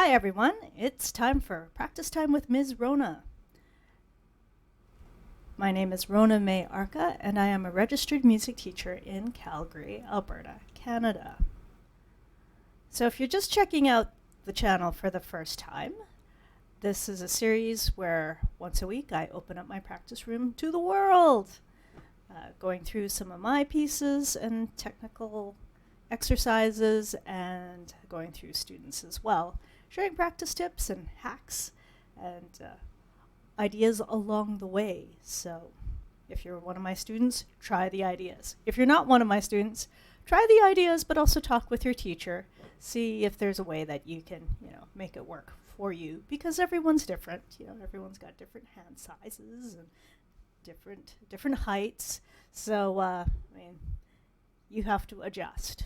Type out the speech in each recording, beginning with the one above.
Hi everyone, it's time for Practice Time with Ms. Rhona. My name is Rhona-Mae Arca, and I am a registered music teacher in Calgary, Alberta, Canada. So if you're just checking out the channel for the first time, this is a series where once a week I open up my practice room to the world, going through some of my pieces and technical exercises and going through students as well, sharing practice tips and hacks and ideas along the way. So if you're one of my students, try the ideas. If you're not one of my students, try the ideas, but also talk with your teacher. See if there's a way that you can, make it work for you, because everyone's different. Everyone's got different hand sizes and different heights. So, you have to adjust.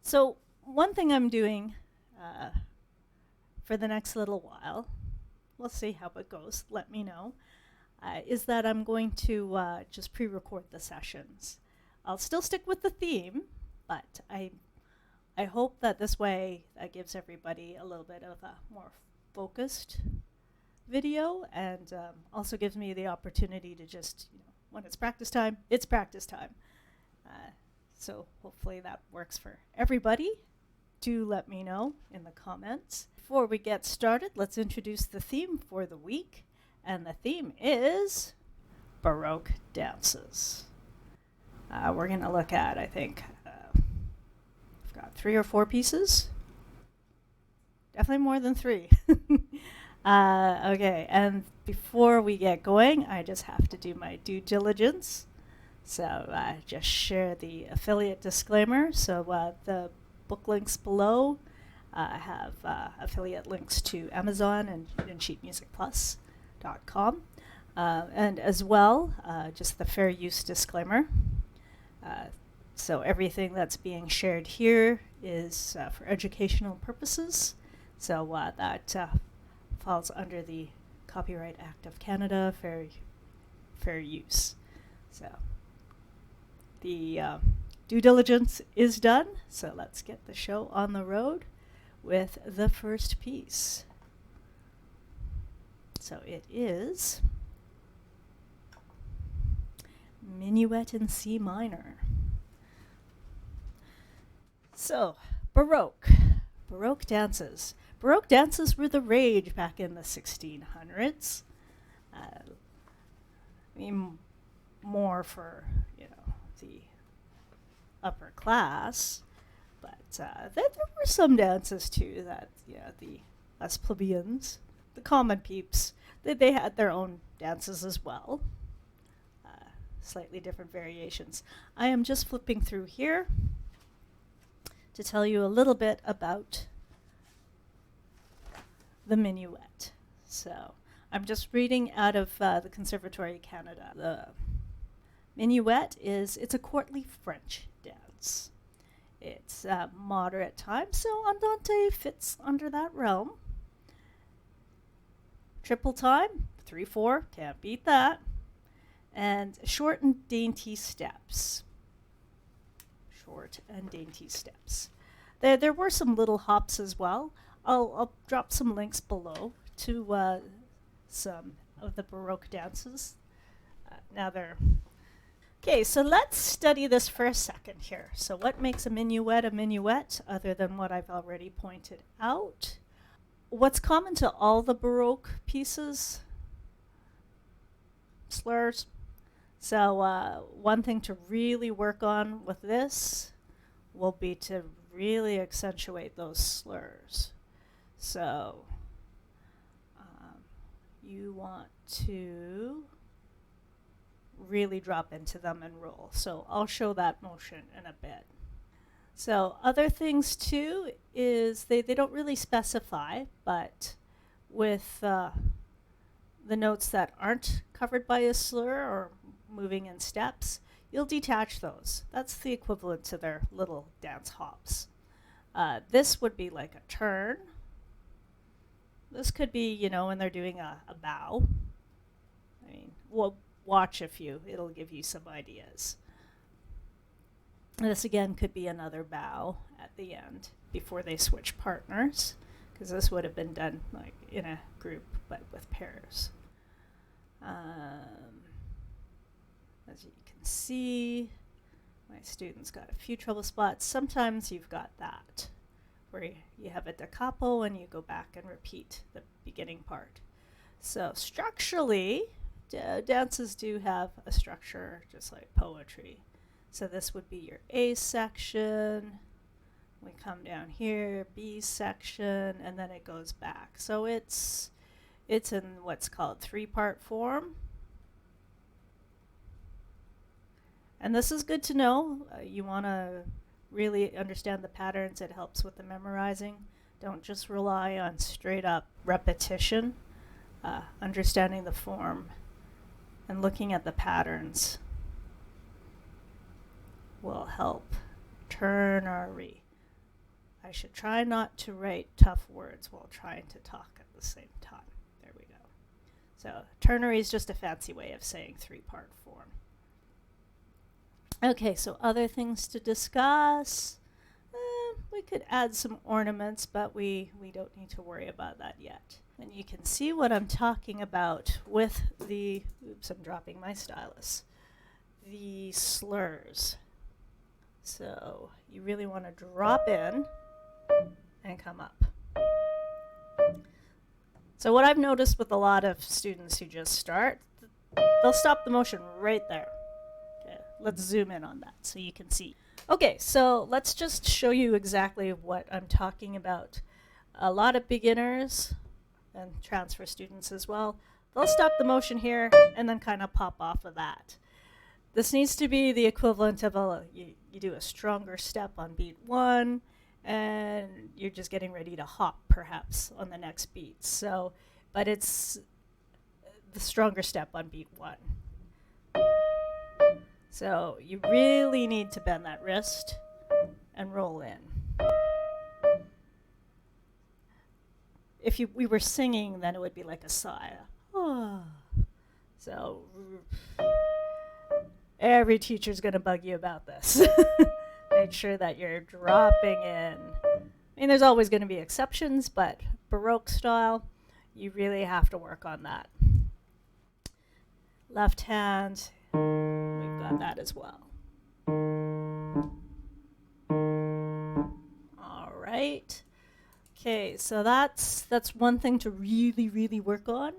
So one thing I'm doing for the next little while, we'll see how it goes, let me know, is that I'm going to just pre-record the sessions. I'll still stick with the theme, but I hope that this way that gives everybody a little bit of a more focused video, and also gives me the opportunity to just, when it's practice time, it's practice time. So hopefully that works for everybody. Do let me know in the comments. Before we get started, let's introduce the theme for the week. And the theme is Baroque dances. We're going to look at, I think, I've got 3 or 4 pieces. Definitely more than 3. Okay, and before we get going, I just have to do my due diligence. So just share the affiliate disclaimer. So the book links below have affiliate links to Amazon and sheetmusicplus.com. And as well, just the fair use disclaimer. So everything that's being shared here is for educational purposes. So that falls under the Copyright Act of Canada, fair use. So the due diligence is done, so let's get the show on the road with the first piece. So it is Minuet in C minor. So, Baroque dances. Baroque dances were the rage back in the 1600s. More for, the upper class, but there were some dances too that, the us plebeians, the common peeps, they had their own dances as well. Slightly different variations. I am just flipping through here to tell you a little bit about the minuet. So I'm just reading out of the Conservatory Canada. The minuet it's a courtly French dance. It's moderate time, so Andante fits under that realm. Triple time, 3/4, can't beat that. And short and dainty steps. There were some little hops as well. I'll drop some links below to some of the Baroque dances. Okay, so let's study this for a second here. So what makes a minuet other than what I've already pointed out? What's common to all the Baroque pieces? Slurs. So one thing to really work on with this will be to really accentuate those slurs. So you want to really drop into them and roll. So I'll show that motion in a bit. So other things too is they don't really specify, but with the notes that aren't covered by a slur or moving in steps, you'll detach those. That's the equivalent to their little dance hops. This would be like a turn. This could be, when they're doing a bow. We'll watch it'll give you some ideas. This again could be another bow at the end. before they switch partners, because this would have been done like in a group but with pairs. As you can see, my students got a few trouble spots. Sometimes you've got that, where you have a da capo and you go back and repeat the beginning part. So structurally, dances do have a structure just like poetry. So this would be your A section. We come down here, B section, and then it goes back. So it's in what's called 3-part form. And this is good to know. You want to really understand the patterns. It helps with the memorizing. Don't just rely on straight up repetition. Understanding the form and looking at the patterns will help. Ternary. I should try not to write tough words while trying to talk at the same time. There we go. So ternary is just a fancy way of saying 3-part form. Okay, so other things to discuss. We could add some ornaments, but we don't need to worry about that yet. And you can see what I'm talking about with the, oops, I'm dropping my stylus, the slurs. So you really want to drop in and come up. So what I've noticed with a lot of students who just start, they'll stop the motion right there. Okay, let's zoom in on that so you can see. Okay, so let's just show you exactly what I'm talking about. A lot of beginners and transfer students as well, they'll stop the motion here and then kind of pop off of that. This needs to be the equivalent of you do a stronger step on beat 1 and you're just getting ready to hop perhaps on the next beat. So, but it's the stronger step on beat 1. So you really need to bend that wrist and roll in. If we were singing, then it would be like a sigh. So every teacher's going to bug you about this. Make sure that you're dropping in. I mean, there's always going to be exceptions, but Baroque style, you really have to work on that. Left hand, we've got that as well. All right. Okay, so that's one thing to really, really work on.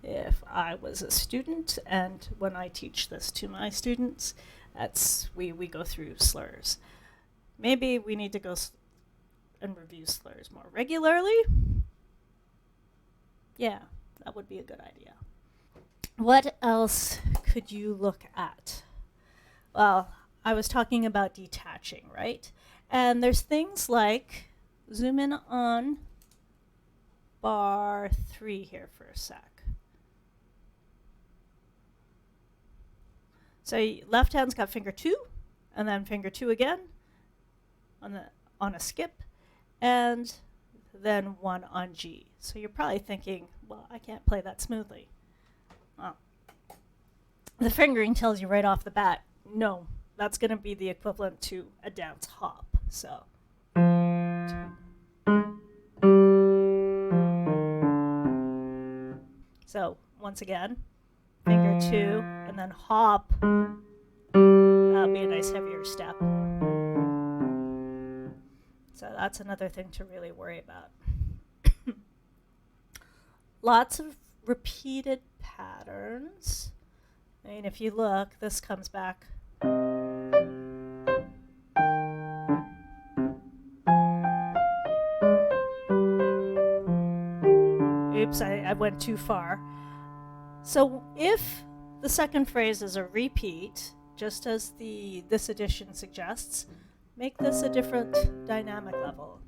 If I was a student, and when I teach this to my students, we go through slurs. Maybe we need to go and review slurs more regularly. Yeah, that would be a good idea. What else could you look at? Well, I was talking about detaching, right? And there's things like, zoom in on bar 3 here for a sec. So left hand's got finger 2, and then finger 2 again on a skip, and then 1 on G. So you're probably thinking, well, I can't play that smoothly. Well, the fingering tells you right off the bat, no, that's going to be the equivalent to a dance hop. So once again, finger 2, and then hop. That'll be a nice heavier step. So that's another thing to really worry about. Lots of repeated patterns. I mean, if you look, this comes back. Oops, I went too far. So if the second phrase is a repeat, just as this edition suggests, make this a different dynamic level.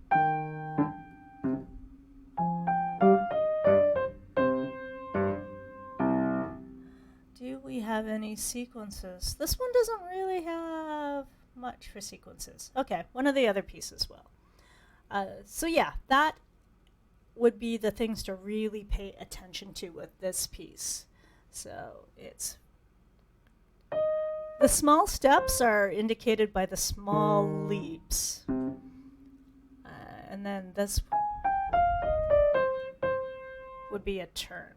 Do we have any sequences? This one doesn't really have much for sequences. Okay, one of the other pieces will. So yeah, that would be the things to really pay attention to with this piece. So it's the small steps are indicated by the small leaps. And then this would be a turn.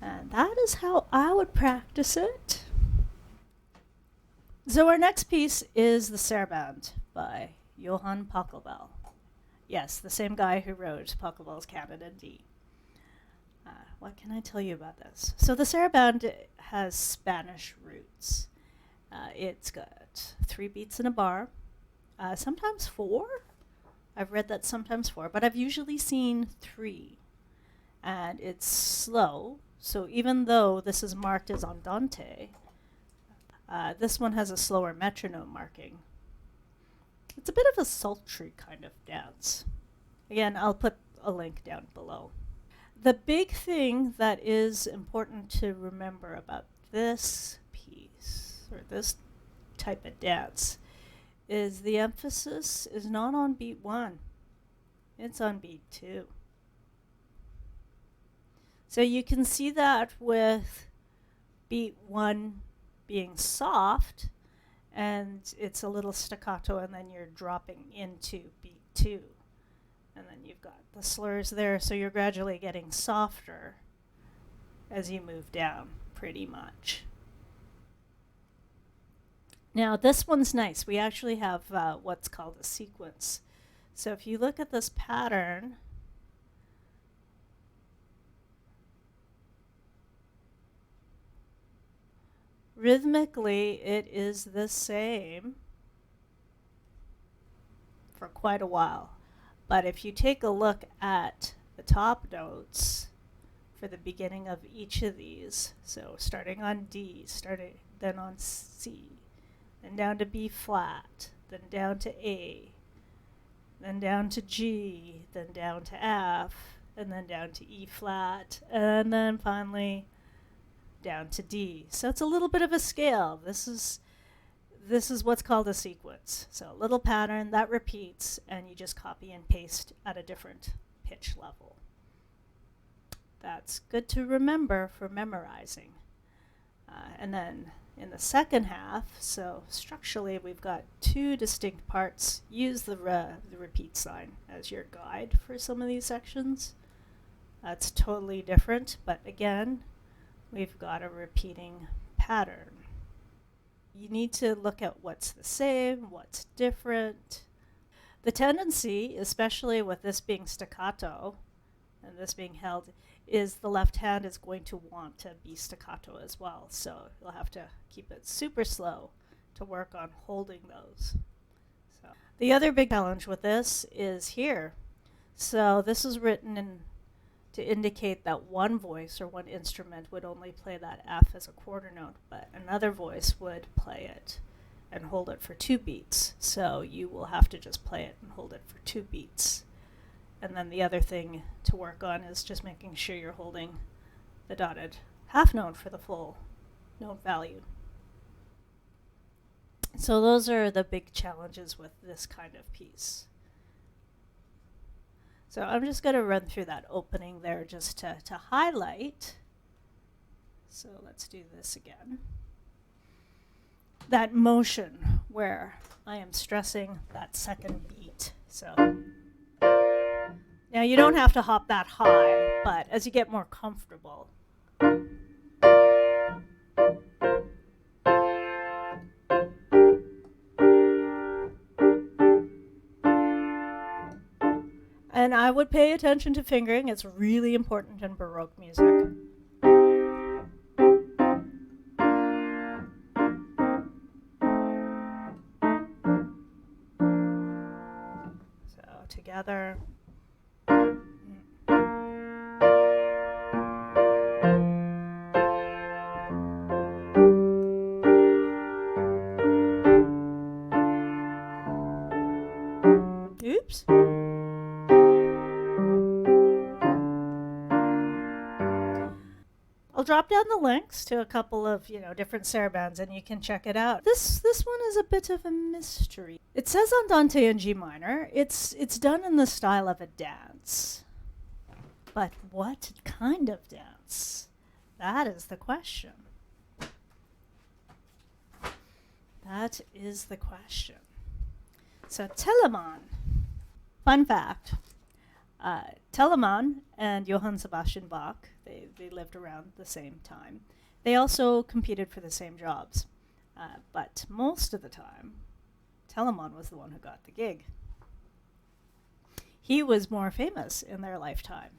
And that is how I would practice it. So our next piece is the Sarabande by Johann Pachelbel. Yes, the same guy who wrote Pachelbel's Canada D. What can I tell you about this? So the Sarabande has Spanish roots. It's got 3 beats in a bar, sometimes 4. I've read that sometimes 4, but I've usually seen 3. And it's slow, so even though this is marked as Andante, this one has a slower metronome marking. It's a bit of a sultry kind of dance. Again, I'll put a link down below. The big thing that is important to remember about this piece, or this type of dance, is the emphasis is not on beat 1. It's on beat 2. So you can see that with beat 1 being soft, and it's a little staccato, and then you're dropping into beat 2. And then you've got the slurs there, so you're gradually getting softer as you move down, pretty much. Now, this one's nice. We actually have what's called a sequence. So if you look at this pattern, rhythmically, it is the same for quite a while. But if you take a look at the top notes for the beginning of each of these, so starting on D, then on C, then down to B flat, then down to A, then down to G, then down to F, and then down to E flat, and then finally down to D. So it's a little bit of a scale. This is what's called a sequence. So a little pattern that repeats, and you just copy and paste at a different pitch level. That's good to remember for memorizing. And then in the second half, so structurally we've got 2 distinct parts. Use the repeat sign as your guide for some of these sections. That's totally different, but again, we've got a repeating pattern. You need to look at what's the same, what's different. The tendency, especially with this being staccato and this being held, is the left hand is going to want to be staccato as well. So you'll have to keep it super slow to work on holding those. So the other big challenge with this is here. So this is written to indicate that one voice or one instrument would only play that F as a quarter note, but another voice would play it and hold it for 2 beats. So you will have to just play it and hold it for 2 beats. And then the other thing to work on is just making sure you're holding the dotted half note for the full note value. So those are the big challenges with this kind of piece. So I'm just going to run through that opening there just to highlight. So let's do this again. That motion where I am stressing that second beat. So now you don't have to hop that high, but as you get more comfortable. And I would pay attention to fingering. It's really important in Baroque music. So together. Oops. I'll drop down the links to a couple of, different sarabands, and you can check it out. This one is a bit of a mystery. It says Andante in G minor. It's done in the style of a dance. But what kind of dance? That is the question. That is the question. So Telemann. Fun fact. Telemann and Johann Sebastian Bach, they lived around the same time. They also competed for the same jobs. But most of the time, Telemann was the one who got the gig. He was more famous in their lifetime.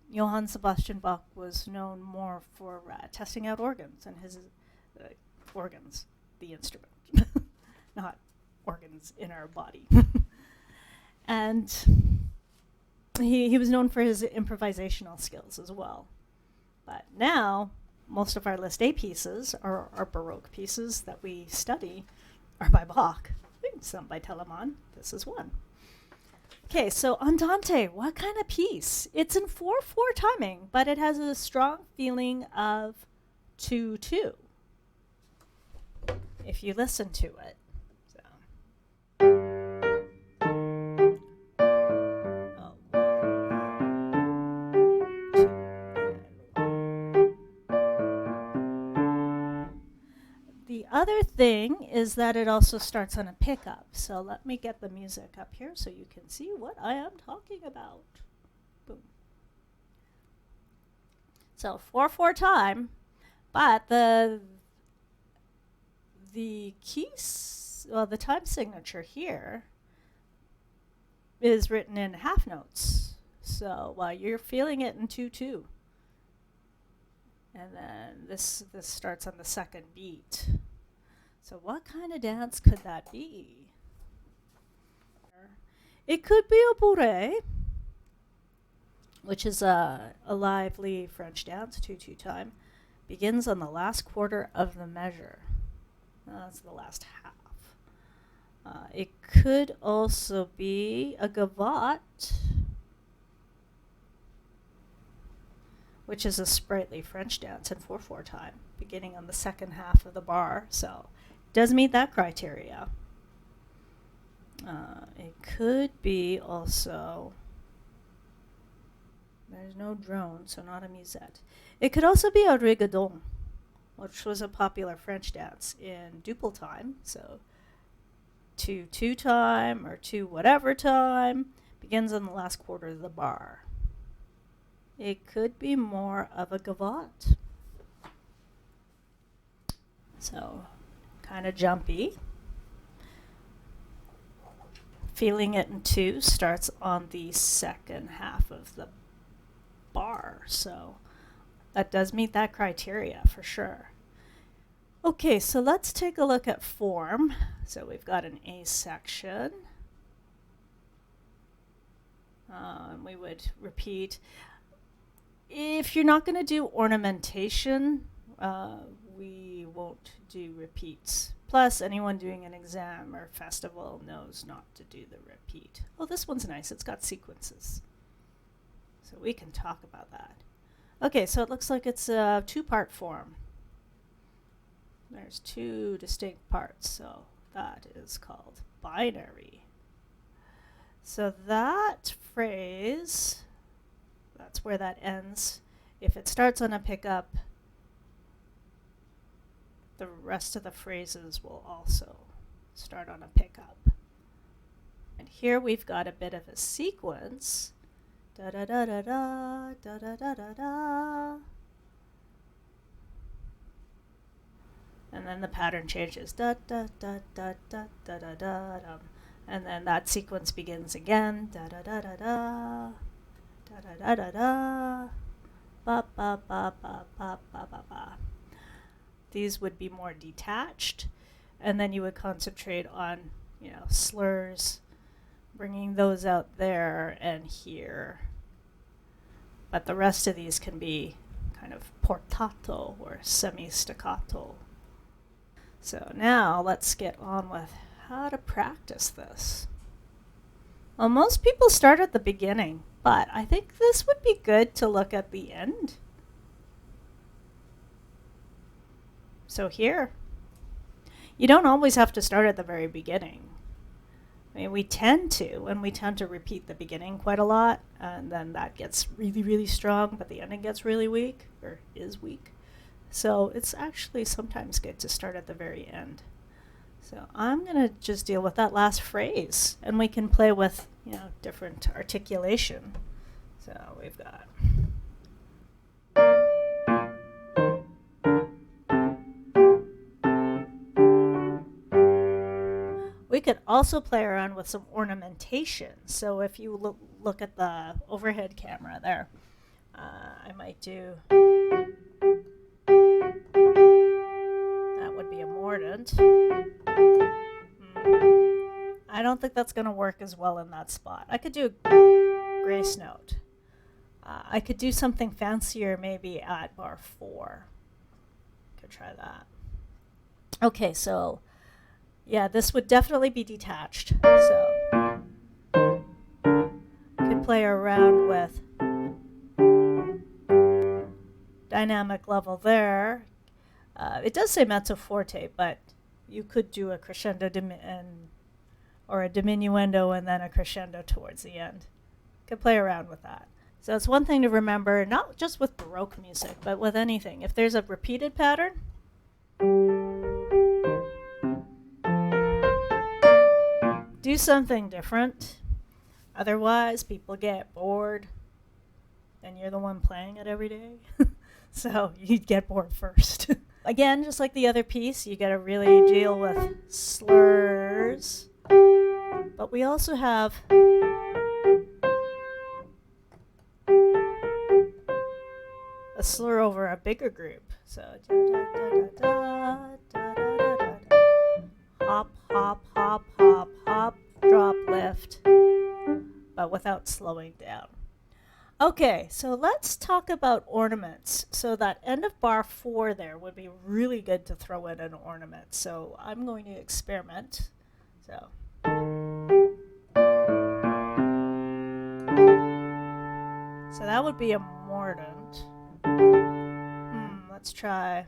Johann Sebastian Bach was known more for testing out organs and his organs, the instrument, not organs in our body. And he was known for his improvisational skills as well. But now, most of our List A pieces, or our Baroque pieces that we study, are by Bach. Some by Telemann. This is one. Okay, so Andante, what kind of piece? It's in 4/4 timing, but it has a strong feeling of 2/2 if you listen to it. The other thing is that it also starts on a pickup. So let me get the music up here so you can see what I am talking about. Boom. So 4/4 time, but the keys, well, the time signature here is written in half notes. So while you're feeling it in 2/2. And then this starts on the second beat. So what kind of dance could that be? It could be a Bourée, which is a lively French dance, 2/2 time. Begins on the last quarter of the measure. That's the last half. It could also be a gavotte, which is a sprightly French dance in 4/4 time, beginning on the second half of the bar. So it does meet that criteria. It could be also, there's no drone, so not a musette. It could also be a rigodon, which was a popular French dance in duple time. So 2/2 time or 2 whatever time, begins on the last quarter of the bar. It could be more of a gavotte. So, kind of jumpy. Feeling it in 2 starts on the second half of the bar. So, that does meet that criteria for sure. Okay, so let's take a look at form. So, we've got an A section. We would repeat. If you're not going to do ornamentation, we won't do repeats. Plus, anyone doing an exam or festival knows not to do the repeat. Oh, this one's nice. It's got sequences. So we can talk about that. Okay, so it looks like it's a 2-part form. There's 2 distinct parts, so that is called binary. So that phrase, that's where that ends. If it starts on a pickup, the rest of the phrases will also start on a pickup. And here we've got a bit of a sequence. Da da da da da da da da da da. And then the pattern changes. Da da da da da da da da da. And then that sequence begins again. Da da da da da. Da da da da da. Ba ba ba ba ba ba ba ba. These would be more detached, and then you would concentrate on, slurs, bringing those out there and here. But the rest of these can be kind of portato or semi-staccato. So now let's get on with how to practice this. Well, most people start at the beginning, but I think this would be good to look at the end. So here, you don't always have to start at the very beginning. I mean, we tend to repeat the beginning quite a lot, and then that gets really, really strong, but the ending gets really weak, or is weak. So it's actually sometimes good to start at the very end. So I'm going to just deal with that last phrase, and we can play with, different articulation. So we've got. We could also play around with some ornamentation. So if you look at the overhead camera there, I might do. That would be a mordant. I don't think that's going to work as well in that spot. I could do a grace note. I could do something fancier maybe at bar 4. Could try that. Okay, so yeah, this would definitely be detached. So could play around with dynamic level there. It does say mezzo forte, but you could do a crescendo or a diminuendo and then a crescendo towards the end. Could play around with that. So it's one thing to remember, not just with Baroque music, but with anything. If there's a repeated pattern, do something different. Otherwise, people get bored, and you're the one playing it every day. So you'd get bored first. Again, just like the other piece, you got to really deal with slurs. But we also have a slur over a bigger group. So hop, hop, hop, hop, hop, drop, lift, but without slowing down. Okay, so let's talk about ornaments. So that end of bar 4 there would be really good to throw in an ornament. So I'm going to experiment. So that would be a mordant. Let's try.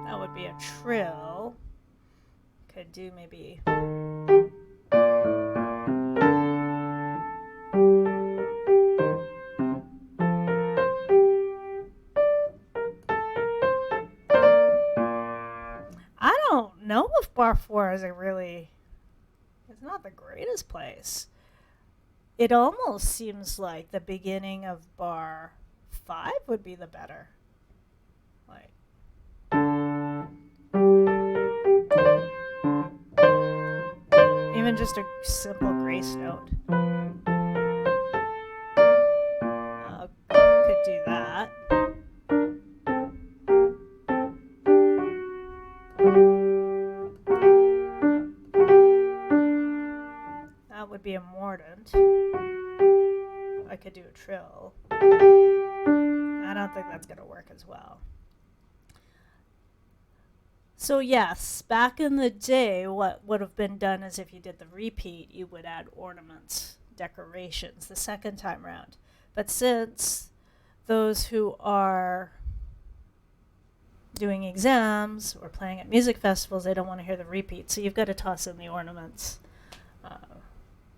That would be a trill. Could do maybe. I don't know if bar 4 is it's not the greatest place. It almost seems like the beginning of bar 5 would be the better. Like. Even just a simple grace note. Could do that. That would be a mordant. I could do a trill. I don't think that's going to work as well. So yes, back in the day, what would have been done is if you did the repeat, you would add ornaments, decorations the second time round. But since those who are doing exams or playing at music festivals, they don't want to hear the repeat, so you've got to toss in the ornaments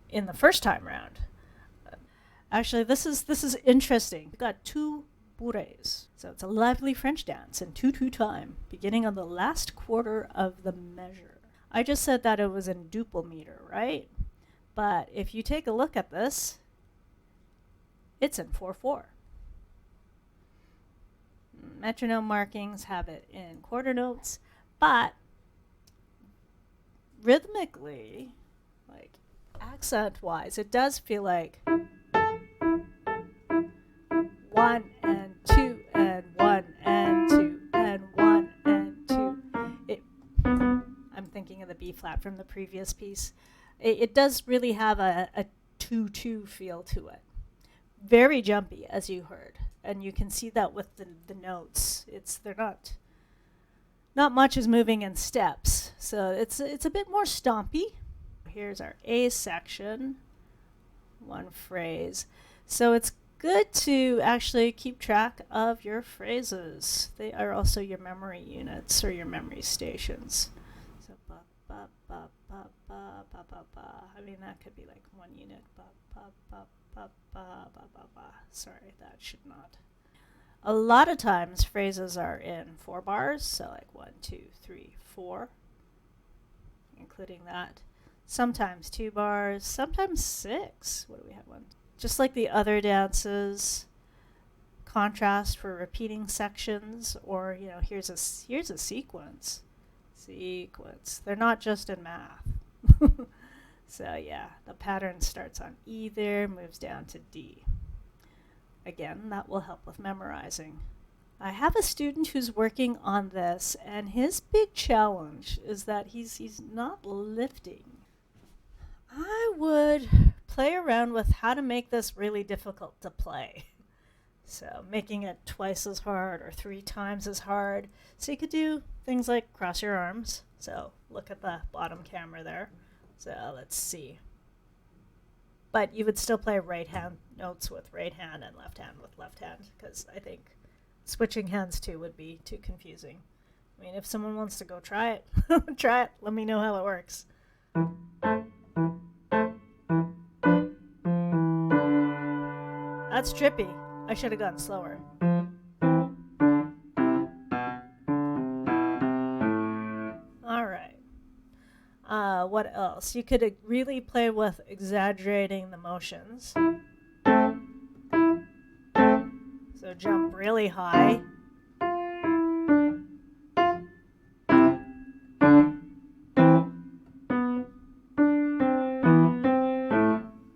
in the first time round. Actually, this is interesting. We've got 2 Bourées. So it's a lively French dance in 2/2 time, beginning on the last quarter of the measure. I just said that it was in duple meter, right? But if you take a look at this, it's in 4/4. Metronome markings have it in quarter notes, but rhythmically, like accent-wise, it does feel like 1 and 2 and 1 and 2 and 1 and 2. I'm thinking of the B flat from the previous piece. It does really have a 2/2 feel to it. Very jumpy, as you heard, and you can see that with the notes. They're not much is moving in steps, so it's a bit more stompy. Here's our A section, one phrase. So it's good to actually keep track of your phrases. They are also your memory units or your memory stations. So ba ba ba ba ba ba ba ba. I mean, that could be like one unit. Ba ba ba ba ba ba ba ba. Sorry, that should not. A lot of times phrases are in 4 bars, so like 1, 2, 3, 4, including that. Sometimes 2 bars, sometimes 6. What do we have? One. Just like the other dances, contrast for repeating sections, or here's a sequence. They're not just in math. So yeah, the pattern starts on E there, moves down to D. Again, that will help with memorizing. I have a student who's working on this, and his big challenge is that he's not lifting. I would play around with how to make this really difficult to play. So making it twice as hard or 3 times as hard. So you could do things like cross your arms. So look at the bottom camera there. So let's see. But you would still play right hand notes with right hand and left hand with left hand, because I think switching hands too would be too confusing. I mean, if someone wants to go try it, try it. Let me know how it works. That's trippy. I should have gone slower. All right. What else? You could really play with exaggerating the motions. So jump really high.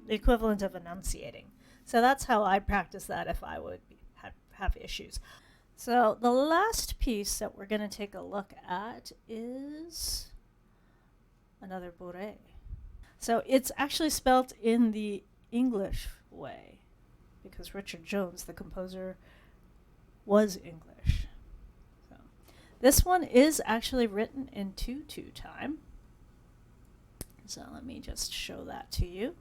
The equivalent of enunciating. So that's how I practice that if I would have issues. So the last piece that we're going to take a look at is another Boree. So it's actually spelt in the English way, because Richard Jones, the composer, was English. So this one is actually written in 2/2 time. So let me just show that to you.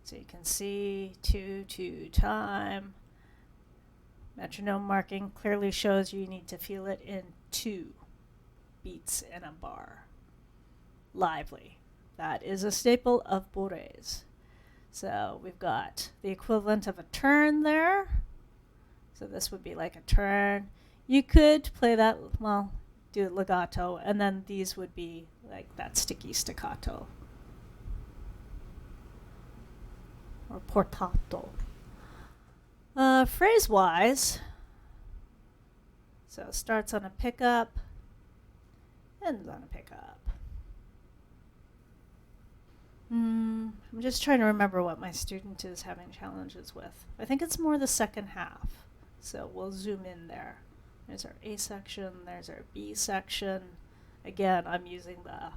So you can see 2/2 time. Metronome marking clearly shows you need to feel it in 2 beats in a bar. Lively. That is a staple of Bourées. So we've got the equivalent of a turn there. So this would be like a turn. You could play that, well, do legato, and then these would be like that sticky staccato. Or portato. Phrase-wise, so it starts on a pickup, ends on a pickup. I'm just trying to remember what my student is having challenges with. I think it's more the second half, so we'll zoom in there. There's our A section, there's our B section. Again, I'm using the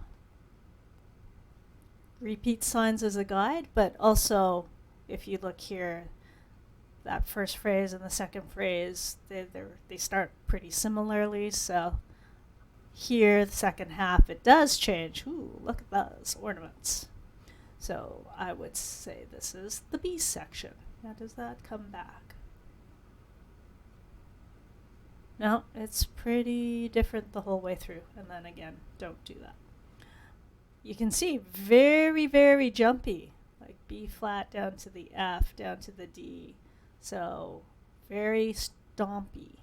repeat signs as a guide, but also if you look here, that first phrase and the second phrase, they start pretty similarly. So here, the second half, it does change. Ooh, look at those ornaments. So I would say this is the B section. Now, does that come back? No, it's pretty different the whole way through. And then again, don't do that. You can see very, very jumpy. Like B flat down to the F, down to the D. So very stompy.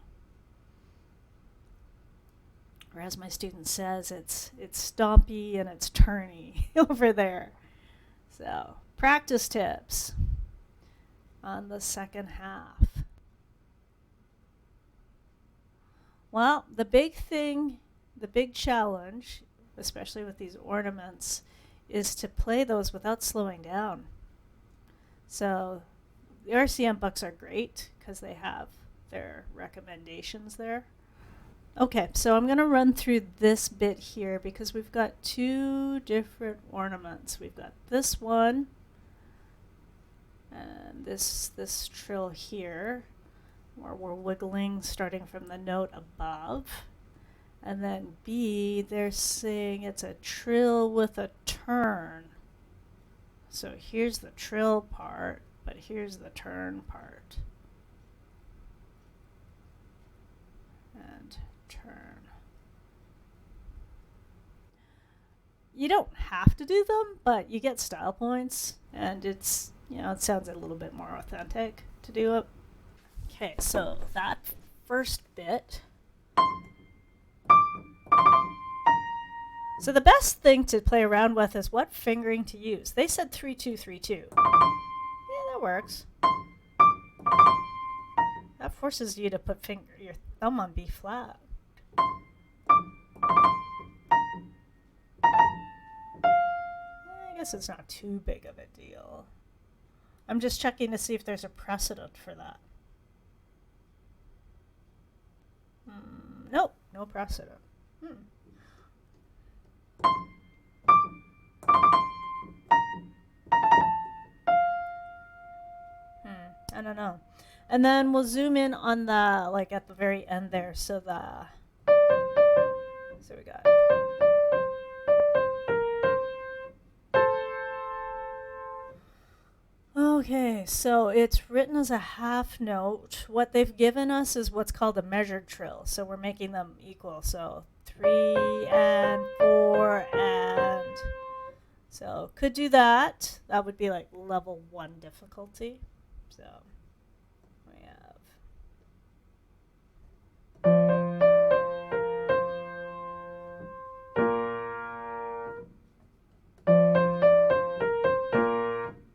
Or as my student says, it's stompy and it's turny over there. So practice tips on the second half. Well, the big challenge, especially with these ornaments, is to play those without slowing down. So the RCM books are great because they have their recommendations there. Okay, so I'm going to run through this bit here because we've got 2 different ornaments. We've got this one and this trill here, where we're wiggling starting from the note above. And then B, they're saying it's a trill with a turn. So here's the trill part, but here's the turn part. And turn. You don't have to do them, but you get style points, and it's it sounds a little bit more authentic to do it. Okay, so that first bit. So the best thing to play around with is what fingering to use. They said 3-2-3-2. Yeah, that works. That forces you to put your thumb on B flat. I guess it's not too big of a deal. I'm just checking to see if there's a precedent for that. Nope, no precedent. I don't know. And then we'll zoom in on the, like at the very end there. So we got. Okay, so it's written as a half note. What they've given us is what's called a measured trill. So we're making them equal. So 3 and 4 and. So could do that. That would be like level 1 difficulty. So we have.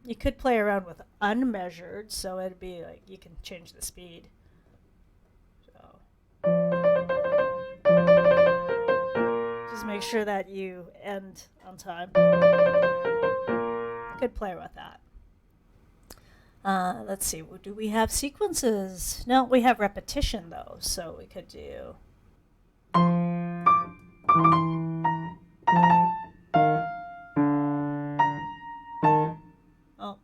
You could play around with unmeasured, so it'd be like you can change the speed. So just make sure that you end on time. Could play with that. Let's see, do we have sequences? No, we have repetition though, so we could do. Oh.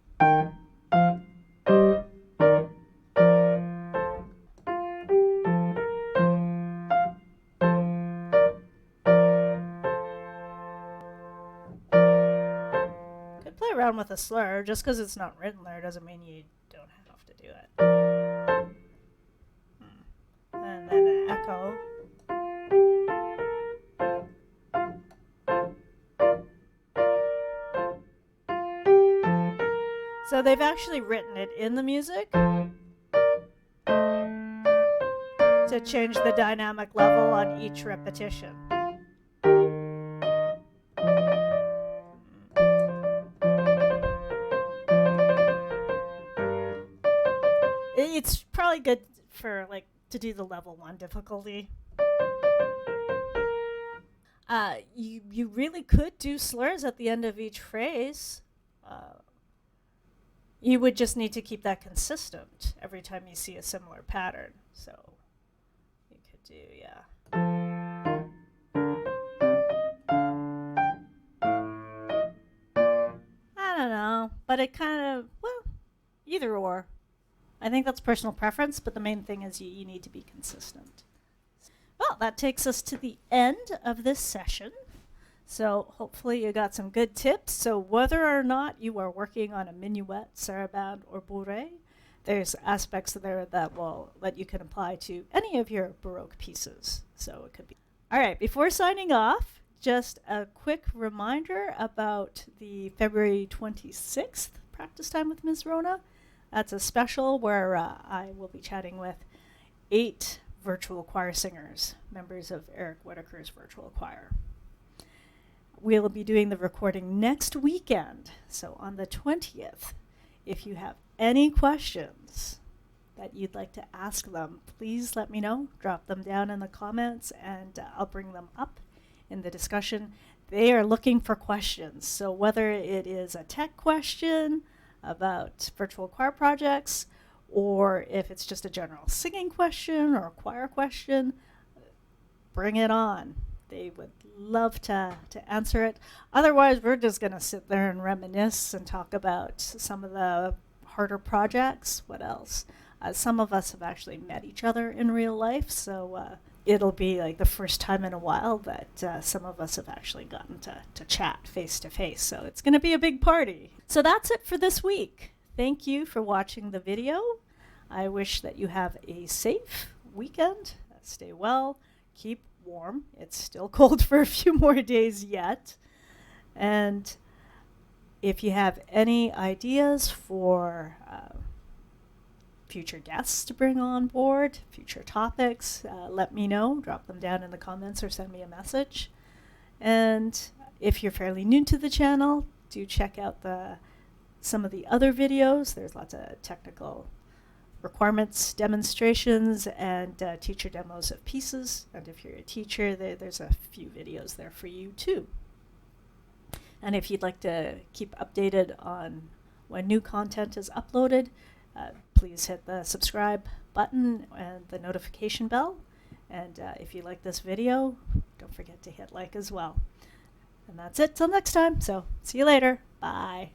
Could play around with a slur. Just because it's not written there doesn't mean you don't have to do it. And then an echo. So they've actually written it in the music to change the dynamic level on each repetition. It's probably good for like to do the level 1 difficulty. You really could do slurs at the end of each phrase. You would just need to keep that consistent every time you see a similar pattern. So you could do, yeah. I don't know, but it kind of, well, either or. I think that's personal preference, but the main thing is you need to be consistent. Well, that takes us to the end of this session. So hopefully you got some good tips. So whether or not you are working on a Minuet, Sarabande, or Bourée, there's aspects there that you can apply to any of your Baroque pieces. So it could be. All right, before signing off, just a quick reminder about the February 26th practice time with Ms. Rhona. That's a special where I will be chatting with 8 virtual choir singers, members of Eric Whitaker's virtual choir. We'll be doing the recording next weekend, so on the 20th. If you have any questions that you'd like to ask them, please let me know. Drop them down in the comments, and I'll bring them up in the discussion. They are looking for questions, so whether it is a tech question about virtual choir projects, or if it's just a general singing question or a choir question, bring it on. They would love to answer it. Otherwise, we're just going to sit there and reminisce and talk about some of the harder projects. What else? Some of us have actually met each other in real life, so it'll be like the first time in a while that some of us have actually gotten to chat face to face. So it's going to be a big party. So that's it for this week. Thank you for watching the video. I wish that you have a safe weekend. Stay well. Keep warm. It's still cold for a few more days yet. And if you have any ideas for future guests to bring on board, future topics, let me know. Drop them down in the comments or send me a message. And if you're fairly new to the channel, do check out some of the other videos. There's lots of technical requirements, demonstrations, and teacher demos of pieces. And if you're a teacher, there's a few videos there for you too. And if you'd like to keep updated on when new content is uploaded, please hit the subscribe button and the notification bell. And if you like this video, don't forget to hit like as well. And that's it till next time. So see you later. Bye.